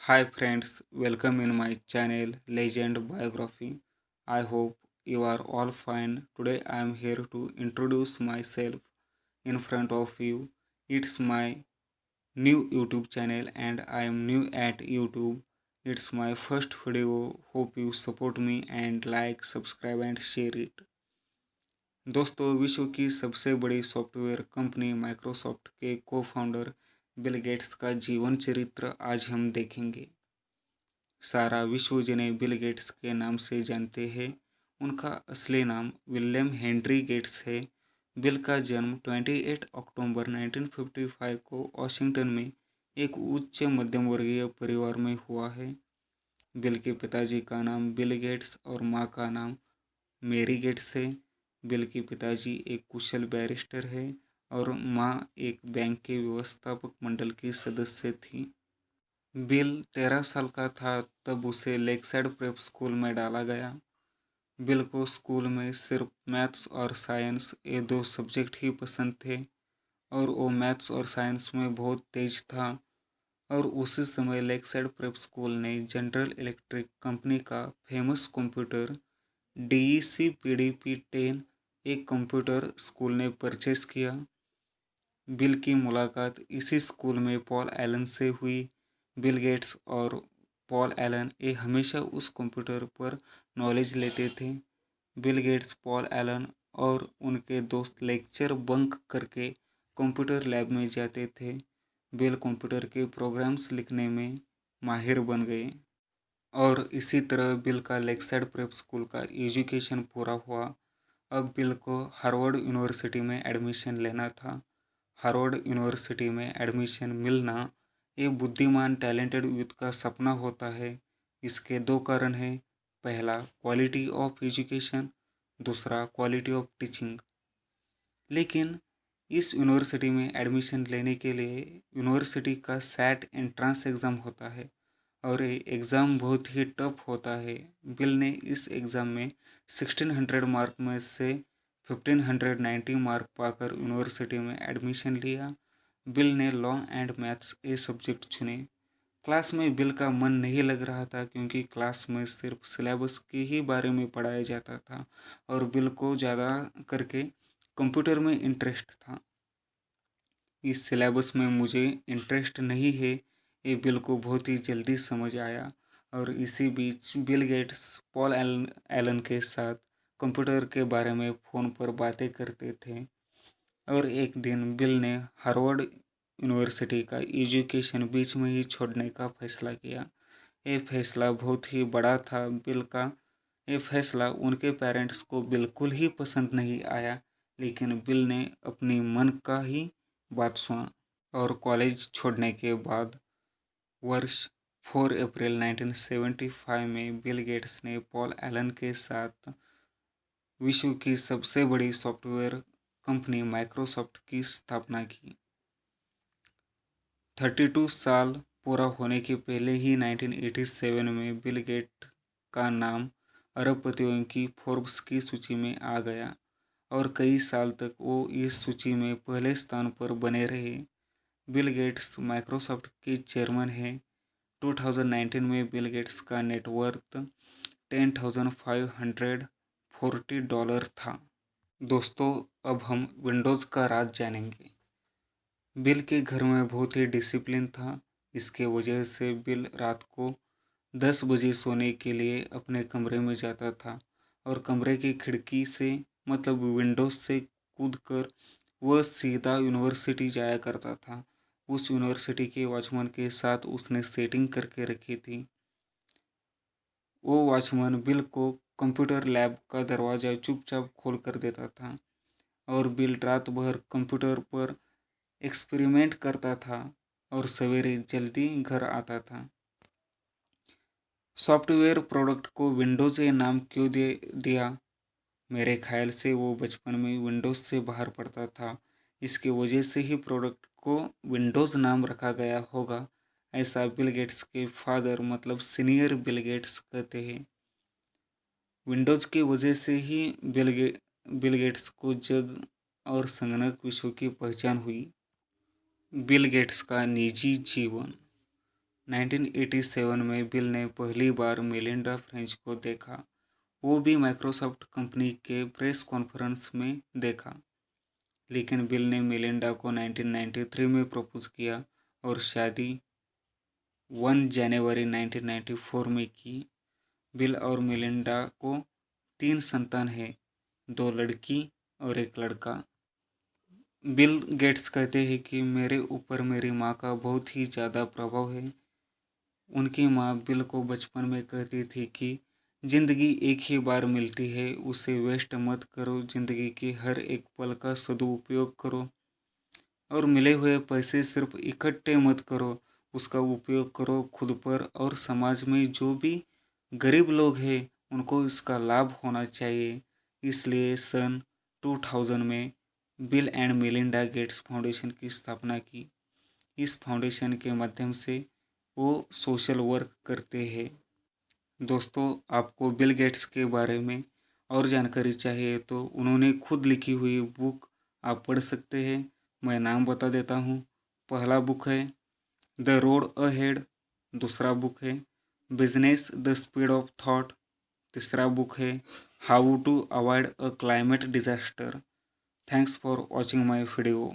Hi friends, welcome in my channel Legend Biography. I hope you are all fine. Today I am here to introduce myself in front of you. It's my new YouTube channel and I am new at YouTube. It's my first video. Hope you support me and like, subscribe and share it. दोस्तों, विश्व की सबसे बड़ी software company Microsoft के को founder Bill Gates का जीवन चरित्र आज हम देखेंगे। सारा विश्व जिन्हें बिल गेट्स के नाम से जानते हैं, उनका असली नाम विलियम हेनरी गेट्स है। बिल का जन्म 28 अक्टूबर 1955 को वाशिंगटन में एक उच्च मध्यम वर्गीय परिवार में हुआ है। बिल के पिताजी का नाम बिल गेट्स और मां का नाम मेरी गेट्स है। बिल के पिताजी एक कुशल बैरिस्टर है और मां एक बैंक के व्यवस्थापक मंडल की सदस्य थी। बिल 13 साल का था तब उसे लेकसाइड प्रेप स्कूल में डाला गया। बिल को स्कूल में सिर्फ मैथ्स और साइंस ये दो सब्जेक्ट ही पसंद थे और वो मैथ्स और साइंस में बहुत तेज था। और उसी समय लेकसाइड प्रेप स्कूल ने जनरल इलेक्ट्रिक कंपनी का फेमस कंप्यूटर DEC PDP-10 एक कंप्यूटर स्कूल ने परचेस किया। बिल की मुलाकात इसी स्कूल में पॉल एलन से हुई। बिल गेट्स और पॉल एलन ये हमेशा उस कंप्यूटर पर नॉलेज लेते थे। बिल गेट्स, पॉल एलन और उनके दोस्त लेक्चर बंक करके कंप्यूटर लैब में जाते थे। बिल कंप्यूटर के प्रोग्राम्स लिखने में माहिर बन गए और इसी तरह बिल का लेक्साइड प्रेप स्कूल का एजुकेशन पूरा हुआ। अब बिल को हार्वर्ड यूनिवर्सिटी में एडमिशन लेना था। हार्वर्ड यूनिवर्सिटी में एडमिशन मिलना ये बुद्धिमान टैलेंटेड यूथ का सपना होता है। इसके दो कारण हैं। पहला, क्वालिटी ऑफ एजुकेशन, दूसरा क्वालिटी ऑफ टीचिंग। लेकिन इस यूनिवर्सिटी में एडमिशन लेने के लिए यूनिवर्सिटी का सैट एंट्रेंस एग्ज़ाम होता है और ये एग्ज़ाम बहुत ही टफ होता है। बिल ने इस एग्ज़ाम में 1600 मार्क में से 1590 मार्क पाकर यूनिवर्सिटी में एडमिशन लिया। बिल ने लॉ एंड मैथ्स ये सब्जेक्ट चुने। क्लास में बिल का मन नहीं लग रहा था क्योंकि क्लास में सिर्फ सिलेबस के ही बारे में पढ़ाया जाता था और बिल को ज़्यादा करके कंप्यूटर में इंटरेस्ट था। इस सिलेबस में मुझे इंटरेस्ट नहीं है, ये बिल को बहुत ही जल्दी समझ आया। और इसी बीच बिल गेट्स पॉल एलन के साथ कंप्यूटर के बारे में फ़ोन पर बातें करते थे और एक दिन बिल ने हार्वर्ड यूनिवर्सिटी का एजुकेशन बीच में ही छोड़ने का फैसला किया। ये फैसला बहुत ही बड़ा था। बिल का ये फैसला उनके पेरेंट्स को बिल्कुल ही पसंद नहीं आया, लेकिन बिल ने अपनी मन का ही बात सुना और कॉलेज छोड़ने के बाद वर्ष 4 अप्रैल 1975 में बिल गेट्स ने पॉल एलन के साथ विश्व की सबसे बड़ी सॉफ्टवेयर कंपनी माइक्रोसॉफ्ट की स्थापना की। 32 साल पूरा होने के पहले ही 1987 में बिल गेट का नाम अरबपतियों की फोर्ब्स की सूची में आ गया और कई साल तक वो इस सूची में पहले स्थान पर बने रहे। बिल गेट्स माइक्रोसॉफ्ट के चेयरमैन हैं। 2019 में बिल गेट्स का नेटवर्थ $10,540 था। दोस्तों, अब हम विंडोज़ का राज जानेंगे। बिल के घर में बहुत ही डिसिप्लिन था। इसके वजह से बिल रात को 10 बजे सोने के लिए अपने कमरे में जाता था और कमरे की खिड़की से मतलब विंडोज से कूदकर वह सीधा यूनिवर्सिटी जाया करता था। उस यूनिवर्सिटी के वॉचमैन के साथ उसने सेटिंग करके रखी थी। वो वॉचमैन बिल को कंप्यूटर लैब का दरवाज़ा चुपचाप खोल कर देता था और बिल रात भर कंप्यूटर पर एक्सपेरिमेंट करता था और सवेरे जल्दी घर आता था। सॉफ्टवेयर प्रोडक्ट को विंडोज़ ये नाम क्यों दे दिया? मेरे ख्याल से वो बचपन में विंडोज़ से बाहर पढ़ता था, इसके वजह से ही प्रोडक्ट को विंडोज़ नाम रखा गया होगा, ऐसा बिल गेट्स के फादर मतलब सीनियर बिल गेट्स कहते हैं। विंडोज़ की वजह से ही बिल गेट्स को जग और संगणक विश्व की पहचान हुई। बिल गेट्स का निजी जीवन। 1987 में बिल ने पहली बार मेलिंडा फ्रेंच को देखा, वो भी माइक्रोसॉफ्ट कंपनी के प्रेस कॉन्फ्रेंस में देखा। लेकिन बिल ने मेलिंडा को 1993 में प्रपोज किया और शादी 1 जनवरी 1994 में की। बिल और मेलिंडा को 3 संतान हैं, 2 लड़की और 1 लड़का। बिल गेट्स कहते हैं कि मेरे ऊपर मेरी माँ का बहुत ही ज़्यादा प्रभाव है। उनकी माँ बिल को बचपन में कहती थी कि ज़िंदगी एक ही बार मिलती है, उसे वेस्ट मत करो, ज़िंदगी के हर एक पल का सदुपयोग करो और मिले हुए पैसे सिर्फ इकट्ठे मत करो, उसका उपयोग करो खुद पर और समाज में जो भी गरीब लोग हैं उनको इसका लाभ होना चाहिए। इसलिए सन 2000 में bill and Melinda Gates foundation की स्थापना की। इस फाउंडेशन के माध्यम से वो सोशल वर्क करते हैं। दोस्तों, आपको बिल गेट्स के बारे में और जानकारी चाहिए तो उन्होंने खुद लिखी हुई बुक आप पढ़ सकते हैं। मैं नाम बता देता हूँ। पहला बुक है द रोड अहेड, दूसरा बुक है business the speed of thought, तीसरा बुक है how to avoid a climate disaster. Thanks for watching my video.